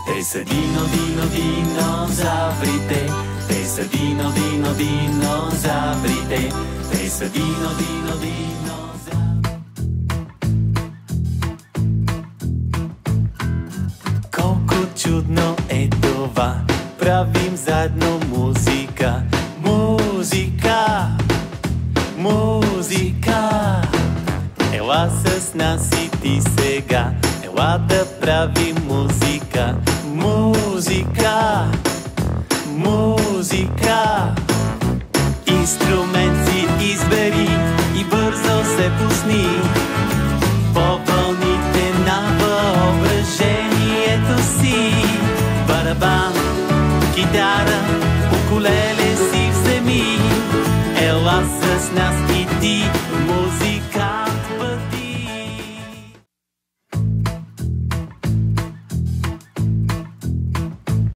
Те са динозаврите. Те са динозаврите. Те са динозаврите. Колко чудно е това, правим заедно музика. Музика, музика. Ела с нас и ти сега, ела да правим музика. Музика, музика. Инструмент си избери и бързо се пусни по вълните на въображението си. Барабан, китара, укулеле си вземи, ела с нас и ти музика.